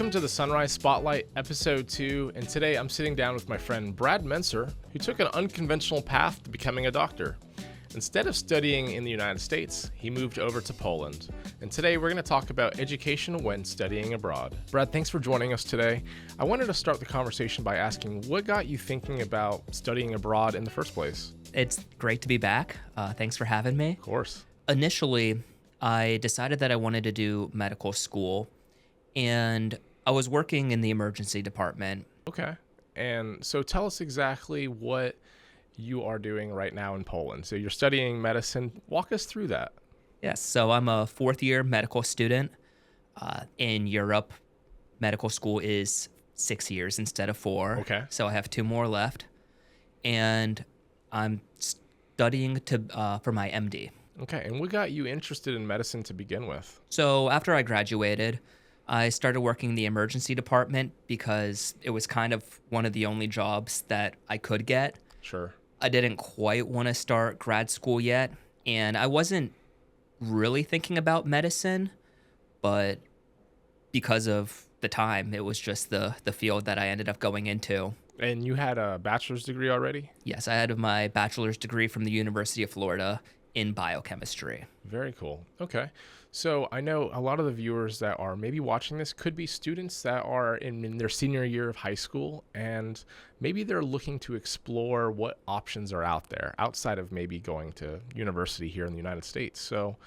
Welcome to the Sunrise Spotlight, Episode 2, and today I'm sitting down with my friend Brad Menser, who took an unconventional path to becoming a doctor. Instead of studying in the United States, he moved over to Poland. And today we're going to talk about education when studying abroad. Brad, thanks for joining us today. I wanted to start the conversation by asking, what got you thinking about studying abroad in the first place? It's great to be back. Thanks for having me. Of course. Initially, I decided that I wanted to do medical school, and I was working in the emergency department. Okay. And so tell us exactly what you are doing right now in Poland. So you're studying medicine. Walk us through that. Yes, so I'm a fourth-year medical student. In Europe, medical school is 6 years instead of 4. Okay. So I have 2 more left, and I'm studying for my MD. Okay. And what got you interested in medicine to begin with? So after I graduated, I started working in the emergency department because it was kind of one of the only jobs that I could get. Sure. I didn't quite want to start grad school yet, and I wasn't really thinking about medicine, but because of the time, it was just the field that I ended up going into. And you had a bachelor's degree already? Yes, I had my bachelor's degree from the University of Florida in biochemistry. Very cool. Okay. So I know a lot of the viewers that are maybe watching this could be students that are in their senior year of high school, and maybe they're looking to explore what options are out there outside of maybe going to university here in the United States. So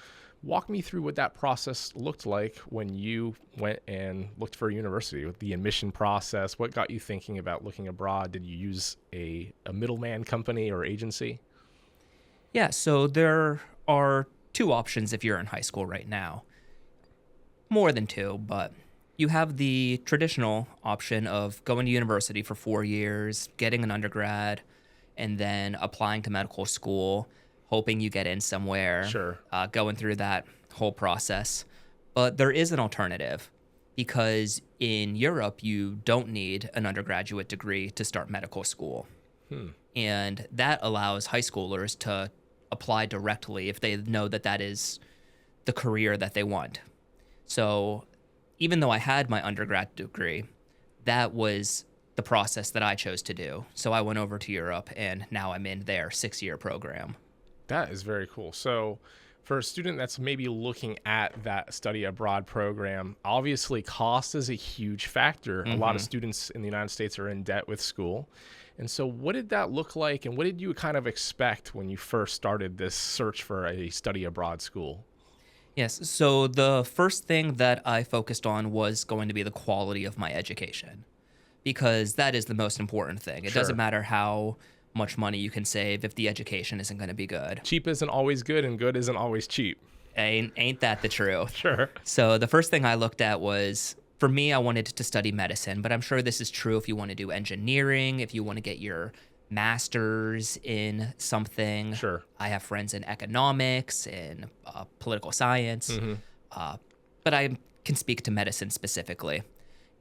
walk me through what that process looked like when you went and looked for a university, with the admission process. What got you thinking about looking abroad? Did you use a middleman company or agency? Yeah, so there are 2 options if you're in high school right now. More than 2, but you have the traditional option of going to university for 4 years, getting an undergrad, and then applying to medical school, hoping you get in somewhere. Sure. Going through that whole process. But there is an alternative, because in Europe, you don't need an undergraduate degree to start medical school. And that allows high schoolers to apply directly if they know that that is the career that they want. So even though I had my undergrad degree, that was the process that I chose to do. So I went over to Europe, and now I'm in their 6-year program. That is very cool. So for a student that's maybe looking at that study abroad program, obviously cost is a huge factor. A lot of students in the United States are in debt with school. And so what did that look like, and what did you kind of expect when you first started this search for a study abroad school? Yes, so the first thing that I focused on was going to be the quality of my education, because that is the most important thing. It Sure. doesn't matter how much money you can save if the education isn't going to be good. Cheap isn't always good, and good isn't always cheap. Ain't that the truth? Sure. So the first thing I looked at was, for me, I wanted to study medicine, but I'm sure this is true if you want to do engineering, if you want to get your master's in something. Sure. I have friends in economics, in political science, but I can speak to medicine specifically.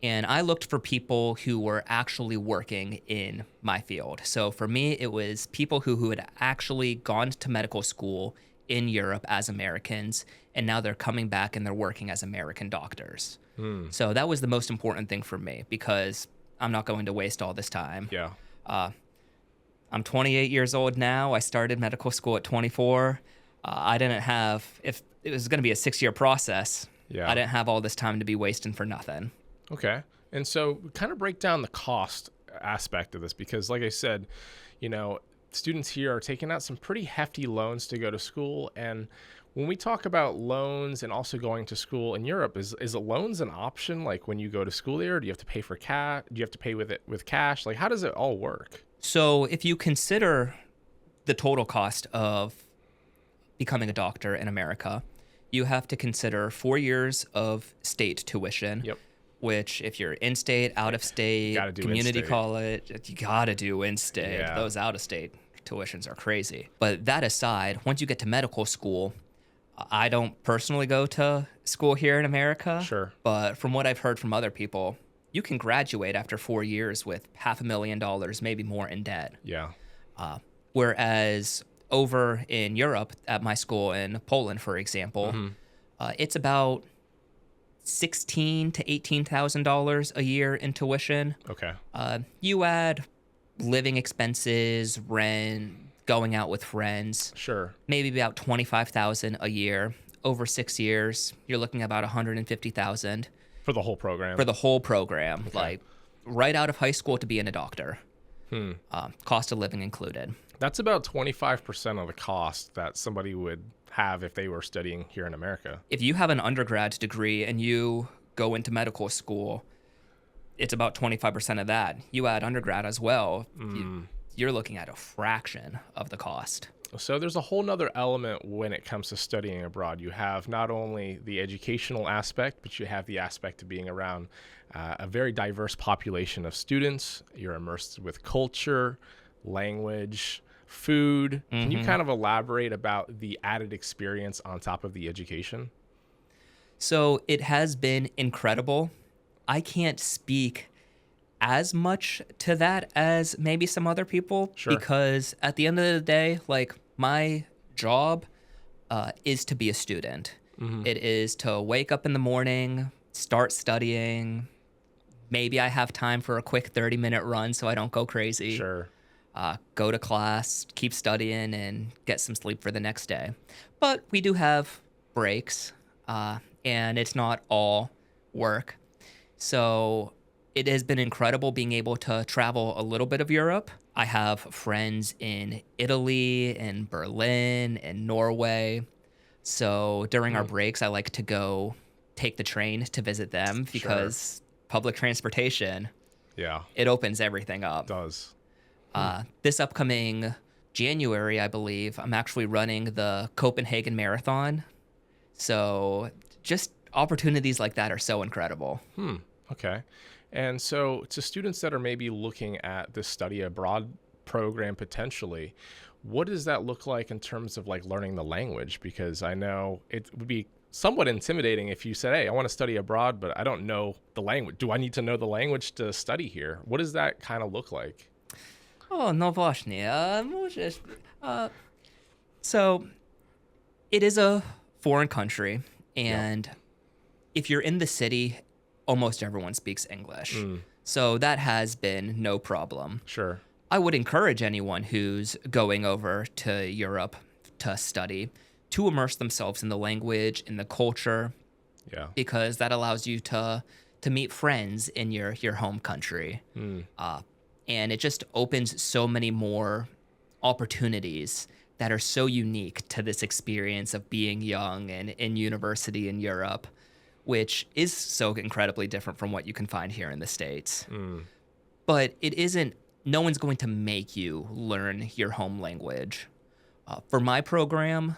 And I looked for people who were actually working in my field. So for me, it was people who had actually gone to medical school in Europe as Americans, and now they're coming back and they're working as American doctors. So that was the most important thing for me, because I'm not going to waste all this time. Yeah. I'm 28 years old now. I started medical school at 24. I didn't have, if it was going to be a 6-year process, Yeah. I didn't have all this time to be wasting for nothing. Okay. And so kind of break down the cost aspect of this, because like I said, students here are taking out some pretty hefty loans to go to school. And when we talk about loans and also going to school in Europe, is loans an option? Like when you go to school there, do you have to pay for cash? Do you have to pay with cash? Like, how does it all work? So if you consider the total cost of becoming a doctor in America, you have to consider 4 years of state tuition. Yep. Which, if you're in-state, out-of-state, Gotta do community in-state. college, you gotta do in-state. Yeah. Those out-of-state tuitions are crazy. But that aside, once you get to medical school, I don't personally go to school here in America. Sure. But from what I've heard from other people, you can graduate after 4 years with $500,000, maybe more, in debt. Yeah. Whereas over in Europe, at my school in Poland, for example, it's about to $18,000 a year in tuition. Okay. You add living expenses, rent, going out with friends, Sure. maybe about 25,000 a year. Over 6 years, you're looking at about 150,000 For the whole program. for the whole program, Okay. like right out of high school to being a doctor. Cost of living included. That's about 25% of the cost that somebody would have if they were studying here in America. If you have an undergrad degree and you go into medical school, it's about 25% of that. You add undergrad as well, you're looking at a fraction of the cost. So there's a whole nother element when it comes to studying abroad. You have not only the educational aspect, but you have the aspect of being around a very diverse population of students. You're immersed with culture, language, food. Can you kind of elaborate about the added experience on top of the education? So it has been incredible. I can't speak as much to that as maybe some other people Sure. because at the end of the day, like my job is to be a student. It is to wake up in the morning, start studying. Maybe I have time for a quick 30-minute run so I don't go crazy. Sure. Go to class, keep studying, and get some sleep for the next day. But we do have breaks, and it's not all work. So it has been incredible being able to travel a little bit of Europe. I have friends in Italy, in Berlin, in Norway. So during our breaks, I like to go take the train to visit them because public transportation, Yeah, it opens everything up. it does. This upcoming January, I believe, I'm actually running the Copenhagen Marathon. So just opportunities like that are so incredible. Okay. And so to students that are maybe looking at the study abroad program potentially, what does that look like in terms of like learning the language? Because I know it would be somewhat intimidating if you said, hey, I want to study abroad, but I don't know the language. Do I need to know the language to study here? What does that kind of look like? Oh, no właśnie. So it is a foreign country, and if you're in the city, almost everyone speaks English. So that has been no problem. Sure. I would encourage anyone who's going over to Europe to study to immerse themselves in the language, in the culture, Yeah. because that allows you to meet friends in your home country. And it just opens so many more opportunities that are so unique to this experience of being young and in university in Europe, which is so incredibly different from what you can find here in the States. But it isn't, no one's going to make you learn your home language. For my program,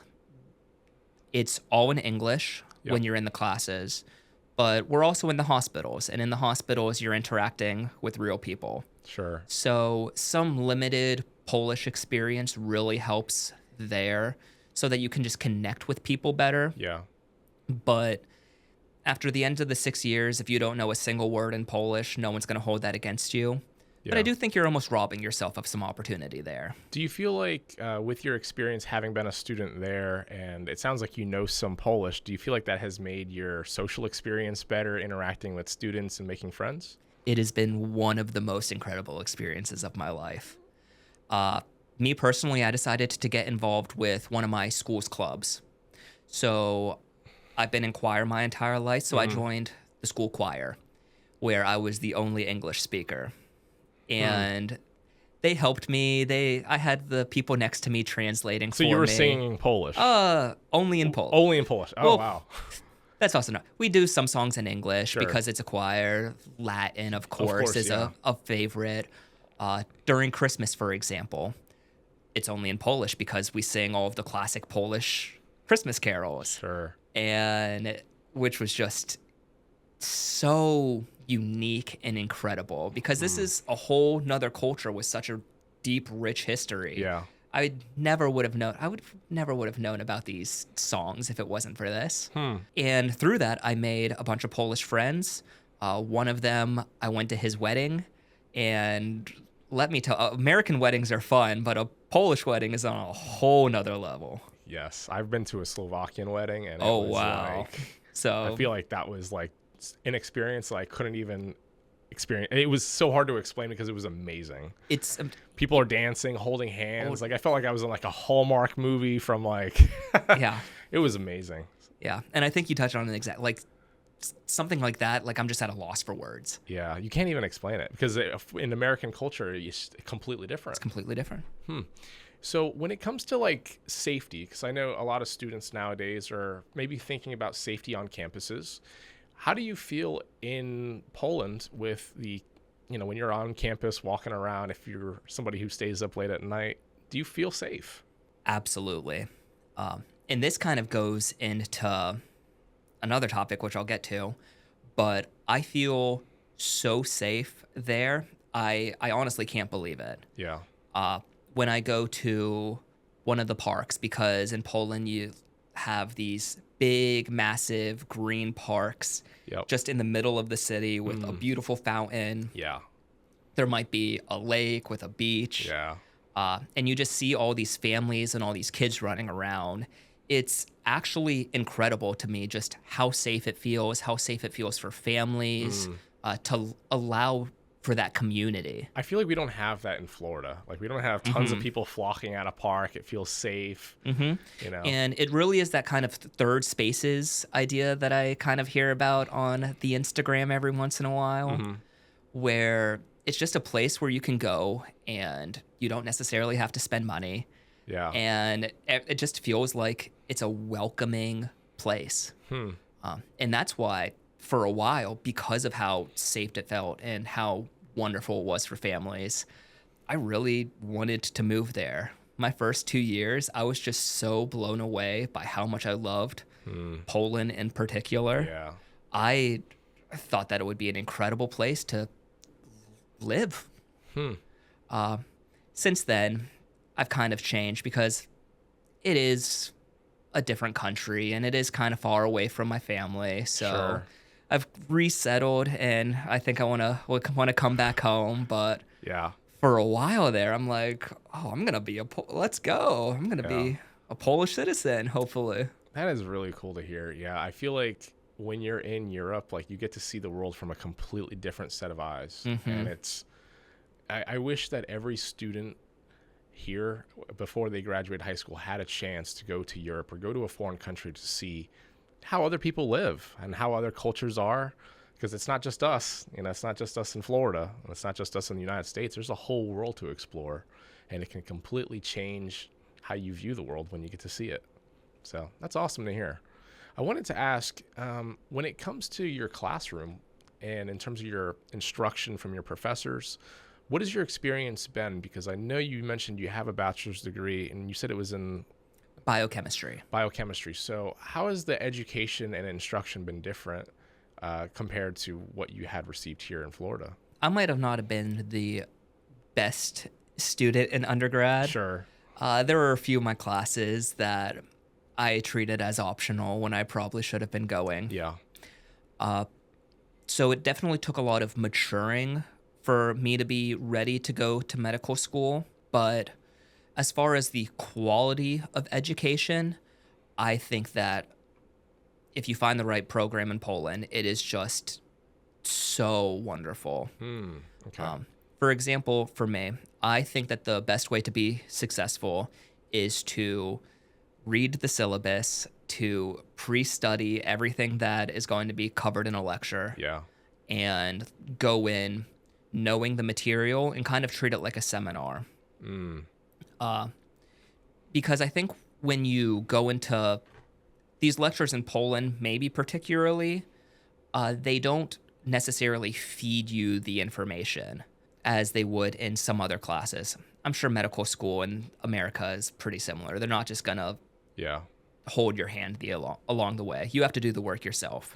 it's all in English when you're in the classes, but we're also in the hospitals. And in the hospitals, you're interacting with real people. Sure. So some limited Polish experience really helps there so that you can just connect with people better. Yeah. But after the end of the 6 years, if you don't know a single word in Polish, no one's going to hold that against you. But Yeah. I do think you're almost robbing yourself of some opportunity there. Do you feel like with your experience having been a student there, and it sounds like you know some Polish, do you feel like that has made your social experience better interacting with students and making friends? It has been one of the most incredible experiences of my life. Me personally, I decided to get involved with one of my school's clubs. So I've been in choir my entire life, so I joined the school choir, where I was the only English speaker. And they helped me. I had the people next to me translating for So me. you were singing Polish? Only in Polish. Only in Polish. Oh, Well, wow. That's also not. We do some songs in English Sure. because it's a choir. Latin, of course, is yeah. a favorite. During Christmas, for example, it's only in Polish because we sing all of the classic Polish Christmas carols. Sure. And which was just so unique and incredible because this is a whole nother culture with such a deep, rich history. Yeah. I never would have known. Never would have known about these songs if it wasn't for this. And through that, I made a bunch of Polish friends. One of them, I went to his wedding, and let me tell, American weddings are fun, but a Polish wedding is on a whole nother level. Yes. I've been to a Slovakian wedding, and it Oh was wow! like, So I feel like that was like an experience that I couldn't even experience. It was so hard to explain because it was amazing. It's People are dancing, holding hands. Oh, Like I felt like I was in like a Hallmark movie from like. yeah, It was amazing. yeah. And I think you touched on an exact like something like that. Like I'm just at a loss for words. Yeah, you can't even explain it because in American culture, it's completely different. It's completely different. So when it comes to like safety, because I know a lot of students nowadays are maybe thinking about safety on campuses. How do you feel in Poland with when you're on campus walking around, if you're somebody who stays up late at night, do you feel safe? Absolutely. And this kind of goes into another topic, which I'll get to, but I feel so safe there. I honestly can't believe it. Yeah. When I go to one of the parks, because in Poland you have these big, massive green parks Yep. just in the middle of the city with a beautiful fountain. Yeah. There might be a lake with a beach. Yeah. And you just see all these families and all these kids running around. It's actually incredible to me just how safe it feels for families to allow for that community. I feel like we don't have that in Florida. Like we don't have tons of people flocking at a park. It feels safe. And it really is that kind of third spaces idea that I kind of hear about on the Instagram every once in a while, where it's just a place where you can go and you don't necessarily have to spend money. Yeah. And it just feels like it's a welcoming place. And that's why, for a while, because of how safe it felt and how wonderful it was for families, I really wanted to move there. My first 2 years, I was just so blown away by how much I loved Poland in particular. Yeah. I thought that it would be an incredible place to live. Since then, I've kind of changed because it is a different country and it is kind of far away from my family. So Sure. I've resettled and I think I want to come back home. But Yeah. for a while there, I'm like, oh, I'm going to be let's go. I'm going to be a Polish citizen, hopefully. That is really cool to hear. Yeah. I feel like when you're in Europe, like you get to see the world from a completely different set of eyes. And I wish that every student here before they graduate high school had a chance to go to Europe or go to a foreign country to see how other people live and how other cultures are, because it's not just us, it's not just us in Florida, and it's not just us in the United States. There's a whole world to explore, and it can completely change how you view the world when you get to see it. So that's awesome to hear. I wanted to ask, when it comes to your classroom and in terms of your instruction from your professors, what has your experience been? Because I know you mentioned you have a bachelor's degree and you said it was in Biochemistry. So how has the education and instruction been different compared to what you had received here in Florida? I might have not have been the best student in undergrad. Sure. There were a few of my classes that I treated as optional when I probably should have been going. Yeah. So it definitely took a lot of maturing for me to be ready to go to medical school. But as far as the quality of education, I think that if you find the right program in Poland, it is just so wonderful. Okay. For example, for me, I think that the best way to be successful is to read the syllabus, to pre-study everything that is going to be covered in a lecture, Yeah. and go in knowing the material and kind of treat it like a seminar. Because I think when you go into these lectures in Poland, maybe particularly, they don't necessarily feed you the information as they would in some other classes. I'm sure medical school in America is pretty similar. They're not just going to Yeah. hold your hand along the way. You have to do the work yourself.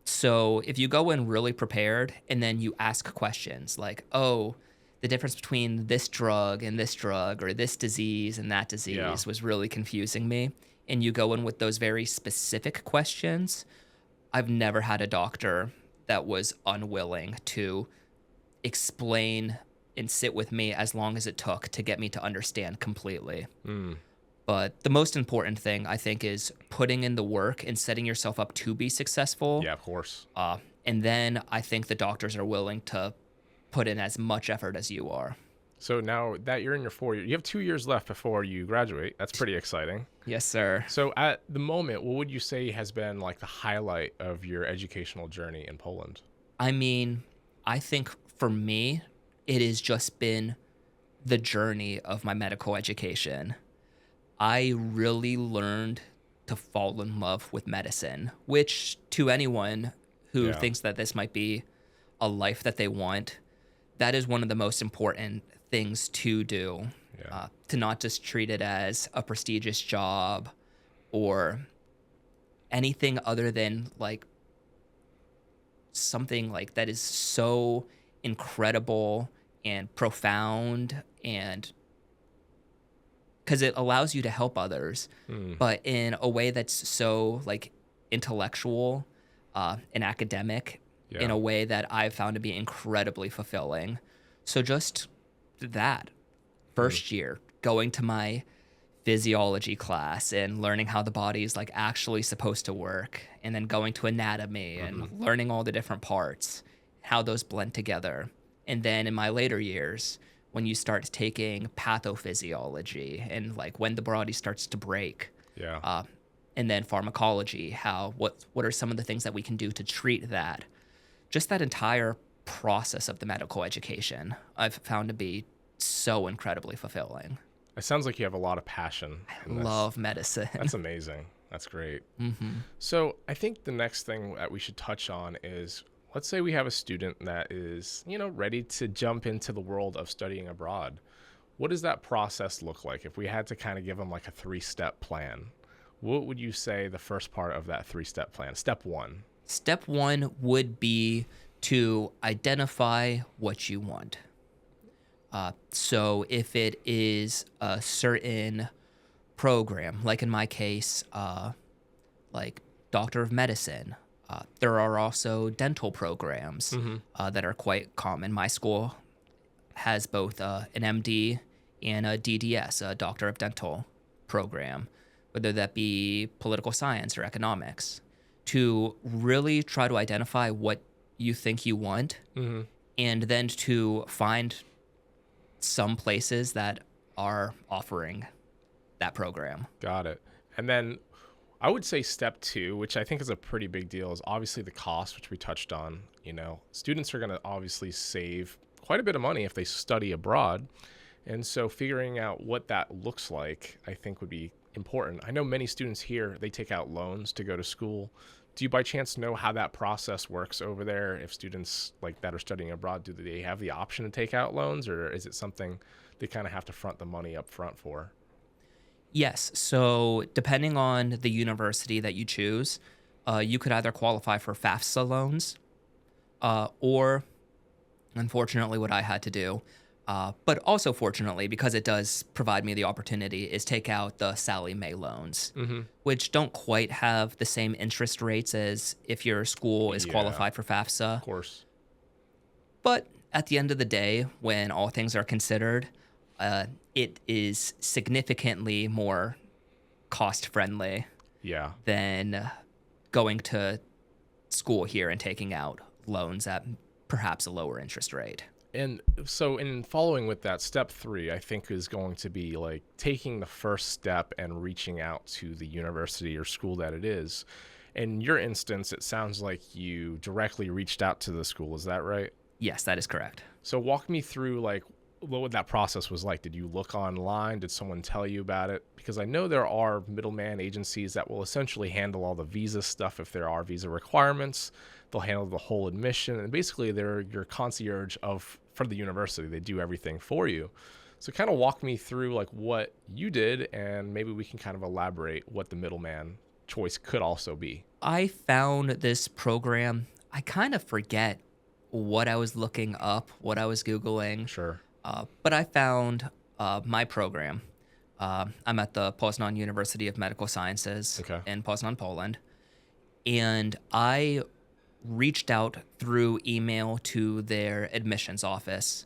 So if you go in really prepared and then you ask questions like, oh, the difference between this drug and this drug, or this disease and that disease was really confusing me, and you go in with those very specific questions, I've never had a doctor that was unwilling to explain and sit with me as long as it took to get me to understand completely. But the most important thing, I think, is putting in the work and setting yourself up to be successful. Yeah, of course. And then I think the doctors are willing to put in as much effort as you are. So now that you're in your 4 year, you have 2 years left before you graduate. That's pretty exciting. Yes, sir. So at the moment, what would you say has been like the highlight of your educational journey in Poland? I mean, I think for me, it has just been the journey of my medical education. I really learned to fall in love with medicine, which to anyone who Yeah. thinks that this might be a life that they want, that is one of the most important things to do. Yeah. To not just treat it as a prestigious job or anything other than like something like that is so incredible and profound, and because it allows you to help others, Hmm. but in a way that's so like intellectual and academic, in Yeah. a way that I've found to be incredibly fulfilling. So just that Hmm. first year, going to my physiology class and learning how the body is like actually supposed to work, and then going to anatomy and learning all the different parts, how those blend together. And then in my later years, when you start taking pathophysiology and like when the body starts to break, Yeah. and then pharmacology, what are some of the things that we can do to treat that? Just that entire process of the medical education I've found to be so incredibly fulfilling. It sounds like you have a lot of passion in this. Love medicine. That's amazing. That's great. Hmm. So I think the next thing that we should touch on is, let's say we have a student that is, ready to jump into the world of studying abroad. What does that process look like? If we had to kind of give them like a 3-step plan, what would you say the first part of that 3-step plan? Step one. Step one would be to identify what you want. So if it is a certain program, like in my case, like Doctor of Medicine, there are also dental programs that are quite common. My school has both an MD and a DDS, a Doctor of Dental program, whether that be political science or economics, to really try to identify what you think you want, and then to find some places that are offering that program. Got it. And then I would say step two, which I think is a pretty big deal, is obviously the cost, which we touched on. Students are going to obviously save quite a bit of money if they study abroad. And so figuring out what that looks like, I think would be important. I know many students here, they take out loans to go to school. Do you by chance know how that process works over there? If students like that are studying abroad, do they have the option to take out loans, or is it something they kind of have to front the money up front for? Yes. So depending on the university that you choose, you could either qualify for FAFSA loans, or unfortunately, what I had to do, but also fortunately, because it does provide me the opportunity, is take out the Sally Mae loans, which don't quite have the same interest rates as if your school is Yeah, qualified for FAFSA. of course. But at the end of the day, when all things are considered, it is significantly more cost friendly Yeah. than going to school here and taking out loans at perhaps a lower interest rate. And so in following with that, step three, I think, is going to be like taking the first step and reaching out to the university or school that it is. In your instance, it sounds like you directly reached out to the school. Is that right? Yes, that is correct. So walk me through like what that process was like. Did you look online? Did someone tell you about it? Because I know there are middleman agencies that will essentially handle all the visa stuff if there are visa requirements. They'll handle the whole admission, and basically they're your concierge for the university. They do everything for you. So kind of walk me through like what you did, and maybe we can kind of elaborate what the middleman choice could also be. I found this program. I kind of forget what I was looking up, what I was Googling, Sure. but I found my program. I'm at the Poznan University of Medical Sciences Okay. in Poznan, Poland, and I reached out through email to their admissions office.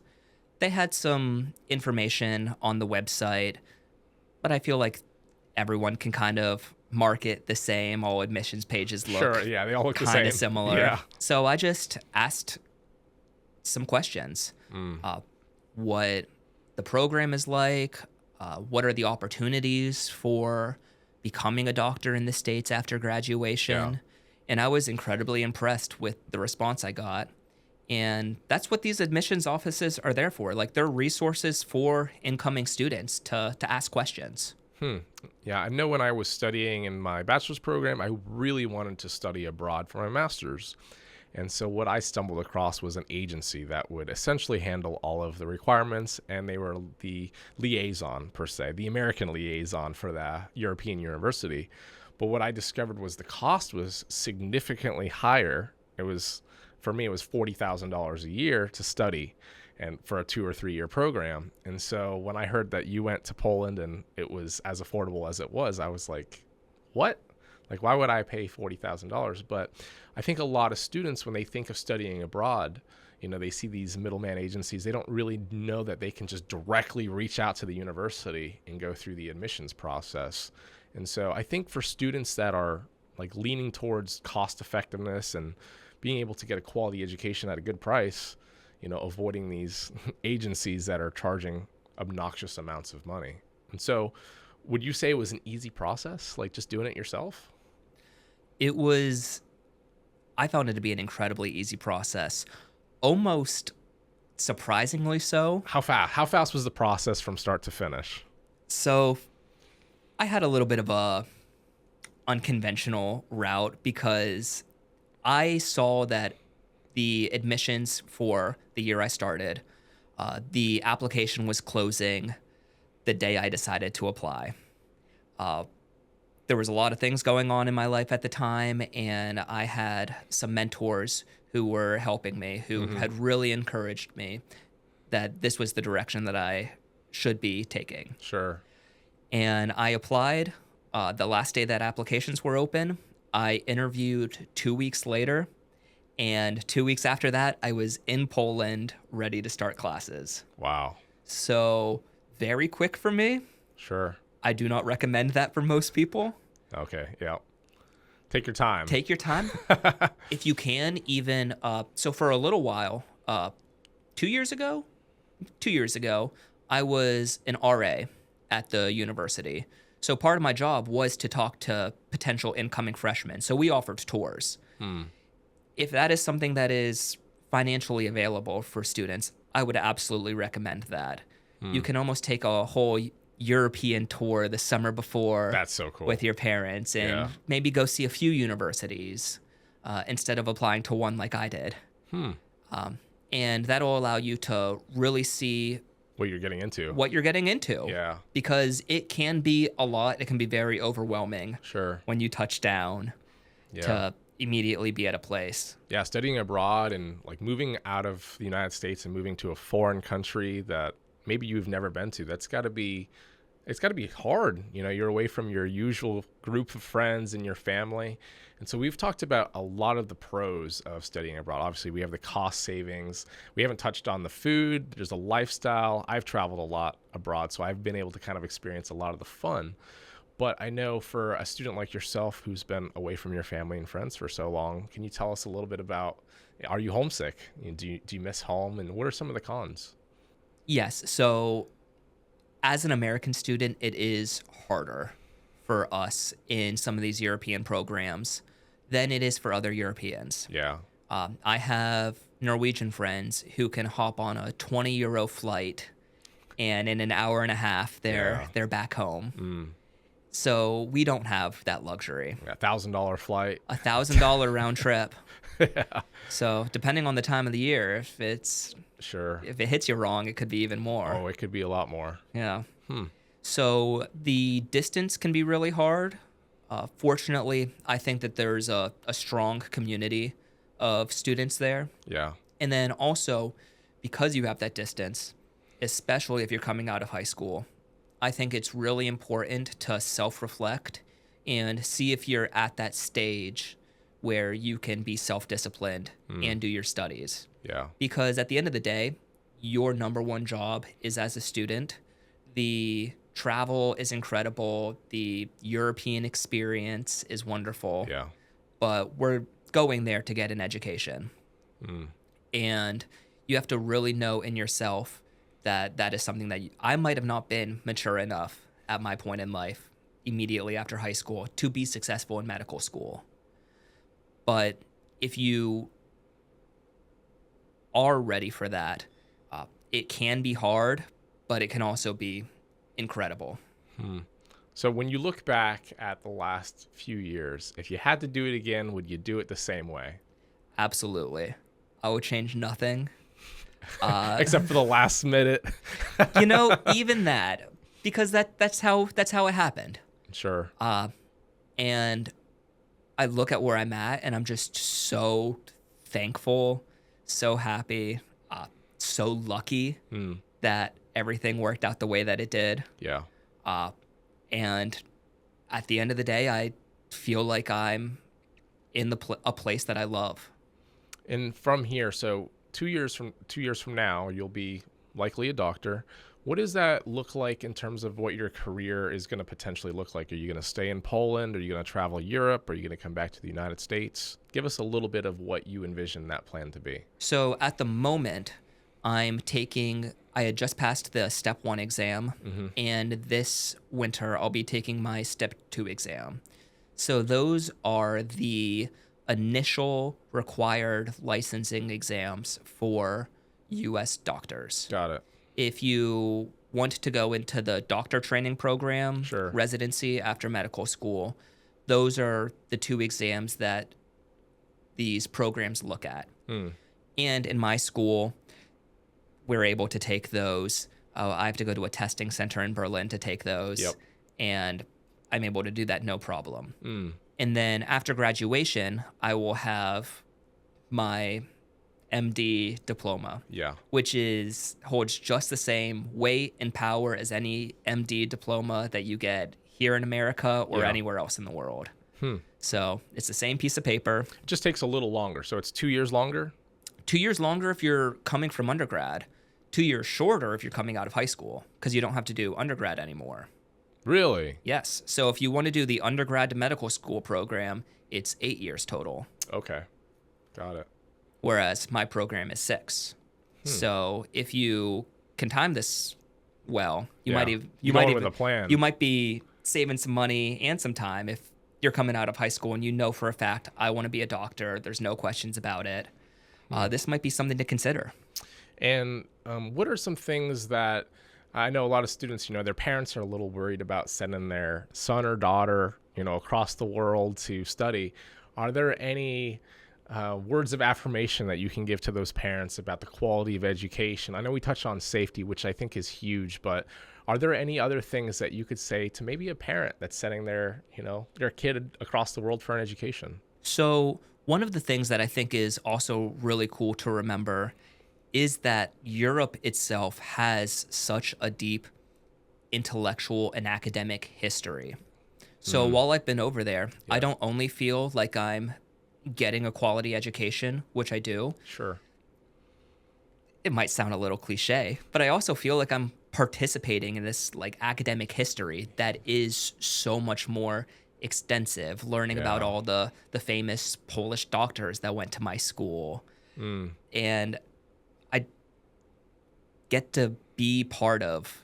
They had some information on the website, but I feel like everyone can kind of mark it the same. All admissions pages Sure. look Yeah, they all look the kind of same. similar. Yeah. So I just asked some questions. Mm. Uh, what the program is like, what are the opportunities for becoming a doctor in the States after Yeah. graduation. And I was incredibly impressed with the response I got. And that's what these admissions offices are there for. Like, they're resources for incoming students to ask questions. Yeah, I know when I was studying in my bachelor's program, I really wanted to study abroad for my master's. And so what I stumbled across was an agency that would essentially handle all of the requirements, and they were the liaison, per se, the American liaison for the European university. But what I discovered was the cost was significantly higher. It was, for me, it was $40,000 a year to study and for a 2 or 3 year program. And so when I heard that you went to Poland and it was as affordable as it was, I was like, what? Like, why would I pay $40,000? But I think a lot of students, when they think of studying abroad, they see these middleman agencies. They don't really know that they can just directly reach out to the university and go through the admissions process. And so I think for students that are like leaning towards cost effectiveness and being able to get a quality education at a good price, avoiding these agencies that are charging obnoxious amounts of money. And so would you say it was an easy process, like just doing it yourself? It was, I found it to be an incredibly easy process, almost surprisingly so. How fast was the process from start to finish? So I had a little bit of a unconventional route because I saw that the admissions for the year I started, the application was closing the day I decided to apply. There was a lot of things going on in my life at the time, and I had some mentors who were helping me, who had really encouraged me that this was the direction that I should be taking. Sure. And I applied. The last day that applications were open, I interviewed 2 weeks later. And 2 weeks after that, I was in Poland ready to start classes. Wow. So very quick for me. Sure. I do not recommend that for most people. Okay. Yeah. Take your time. Take your time. If you can, even, so for a little while, 2 years ago, I was an RA at the university. So part of my job was to talk to potential incoming freshmen. So we offered tours. If that is something that is financially available for students, I would absolutely recommend that. You can almost take a whole European tour the summer before. That's so cool. With your parents and maybe go see a few universities instead of applying to one like I did. And that'll allow you to really see what you're getting into. Yeah. Because it can be a lot. It can be very overwhelming. Sure. When you touch down to immediately be at a place. Yeah, studying abroad and like moving out of the United States and moving to a foreign country that maybe you've never been to, it's got to be hard. You're away from your usual group of friends and your family. And so we've talked about a lot of the pros of studying abroad. Obviously, we have the cost savings. We haven't touched on the food. There's a lifestyle. I've traveled a lot abroad, so I've been able to kind of experience a lot of the fun. But I know for a student like yourself who's been away from your family and friends for so long, can you tell us a little bit about, are you homesick? Do you miss home? And what are some of the cons? Yes. So as an American student, it is harder for us in some of these European programs than it is for other Europeans. Yeah. I have Norwegian friends who can hop on a 20 euro flight and in an hour and a half, they're back home. So we don't have that luxury. $1,000 flight. $1,000 round trip. Yeah. So depending on the time of the year, if it hits you wrong, it could be even more. Oh, it could be a lot more. Yeah. So the distance can be really hard. Fortunately, I think that there's a strong community of students there. Yeah. And then also, because you have that distance, especially if you're coming out of high school, I think it's really important to self-reflect and see if you're at that stage where you can be self-disciplined and do your studies. Yeah. Because at the end of the day, your number one job is as a student. The travel is incredible. The European experience is wonderful, Yeah. but we're going there to get an education. Mm. And you have to really know in yourself that that is something that I might have not been mature enough at my point in life immediately after high school to be successful in medical school. But if you are ready for that, it can be hard, but it can also be incredible. Hmm. So when you look back at the last few years, if you had to do it again, would you do it the same way? Absolutely. I would change nothing. Uh, Except for the last minute. Even that, because that's how it happened. Sure. And I look at where I'm at, and I'm just so thankful, so happy, so lucky Hmm. that everything worked out the way that it did. Yeah. And at the end of the day, I feel like I'm in a place that I love. And from here, so 2 years from now, you'll be likely a doctor. What does that look like in terms of what your career is going to potentially look like? Are you going to stay in Poland? Are you going to travel Europe? Are you going to come back to the United States? Give us a little bit of what you envision that plan to be. So at the moment, I had just passed the step 1 exam, and this winter I'll be taking my step 2 exam. So those are the initial required licensing exams for US doctors. Got it. If you want to go into the doctor training program, Sure. residency after medical school, those are the 2 exams that these programs look at. Hmm. And in my school, we're able to take those. I have to go to a testing center in Berlin to take those. Yep. And I'm able to do that no problem. Hmm. And then after graduation, I will have my MD diploma, Yeah. which holds just the same weight and power as any MD diploma that you get here in America or Yeah. anywhere else in the world. Hmm. So it's the same piece of paper. It just takes a little longer. So it's 2 years longer? 2 years longer if you're coming from undergrad, 2 years shorter if you're coming out of high school, because you don't have to do undergrad anymore. Really? Yes. So if you want to do the undergrad to medical school program, it's 8 years total, Okay. Got it. whereas my program is 6. So if you can time this well, you Yeah. might even Going with a plan. you might be saving some money and some time if you're coming out of high school and you know for a fact I want to be a doctor. There's no questions about it. This might be something to consider. And what are some things that I know a lot of students, their parents are a little worried about sending their son or daughter, across the world to study. Are there any words of affirmation that you can give to those parents about the quality of education? I know we touched on safety, which I think is huge, but are there any other things that you could say to maybe a parent that's sending their kid across the world for an education? So one of the things that I think is also really cool to remember is that Europe itself has such a deep intellectual and academic history. So while I've been over there, I don't only feel like I'm getting a quality education, which I do. Sure. It might sound a little cliche, but I also feel like I'm participating in this like academic history that is so much more extensive, learning about Yeah. all the famous Polish doctors that went to my school. And I get to be part of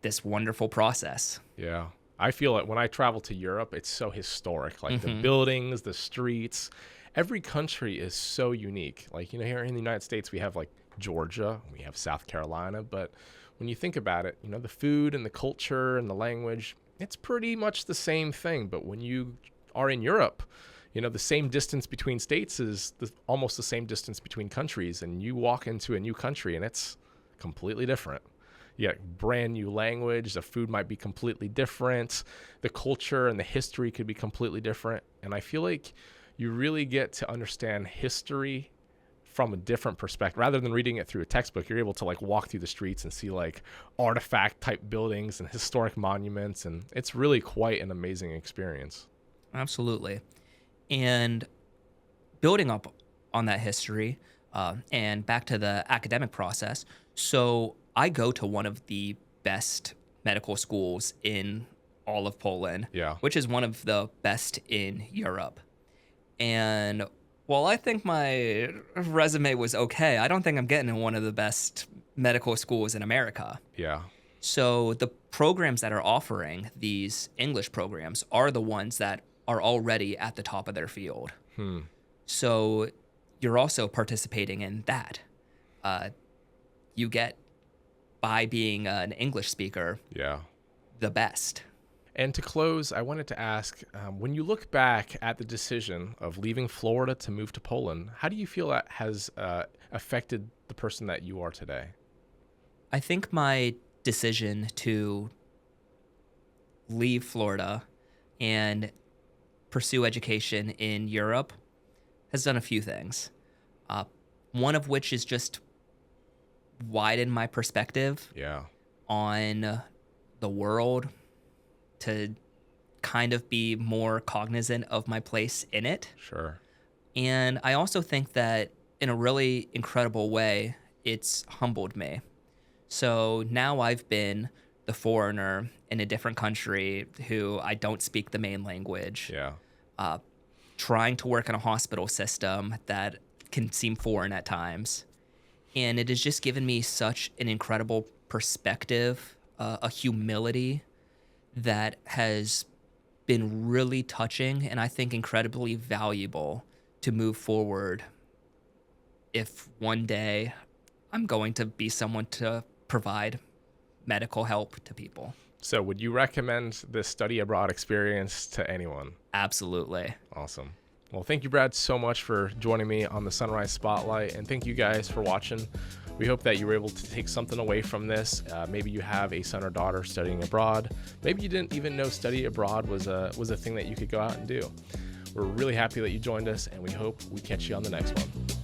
this wonderful process. Yeah. I feel it when I travel to Europe, it's so historic. Like the buildings, the streets, every country is so unique. Like, here in the United States, we have like Georgia, we have South Carolina. But when you think about it, the food and the culture and the language, it's pretty much the same thing. But when you are in Europe, the same distance between states is almost the same distance between countries. And you walk into a new country and it's completely different. You got brand new language. The food might be completely different. The culture and the history could be completely different. And I feel like you really get to understand history from a different perspective. Rather than reading it through a textbook, you're able to like walk through the streets and see like artifact type buildings and historic monuments. And it's really quite an amazing experience. Absolutely. And building up on that history and back to the academic process. So I go to one of the best medical schools in all of Poland, Yeah. which is one of the best in Europe. And while I think my resume was okay, I don't think I'm getting in one of the best medical schools in America. Yeah. So the programs that are offering these English programs are the ones that are already at the top of their field. So you're also participating in that. You get, by being an English speaker, Yeah. the best. And to close, I wanted to ask, when you look back at the decision of leaving Florida to move to Poland, how do you feel that has affected the person that you are today? I think my decision to leave Florida and pursue education in Europe has done a few things. One of which is just widen my perspective Yeah. on the world, to kind of be more cognizant of my place in it. Sure. And I also think that in a really incredible way, it's humbled me. So now I've been the foreigner in a different country who I don't speak the main language, Yeah. trying to work in a hospital system that can seem foreign at times. And it has just given me such an incredible perspective, a humility that has been really touching and I think incredibly valuable to move forward if one day I'm going to be someone to provide medical help to people. So would you recommend this study abroad experience to anyone? Absolutely. Awesome. Well, thank you, Brad, so much for joining me on the Sunrise Spotlight, and thank you guys for watching. We hope that you were able to take something away from this. Maybe you have a son or daughter studying abroad. Maybe you didn't even know study abroad was a thing that you could go out and do. We're really happy that you joined us, and we hope we catch you on the next one.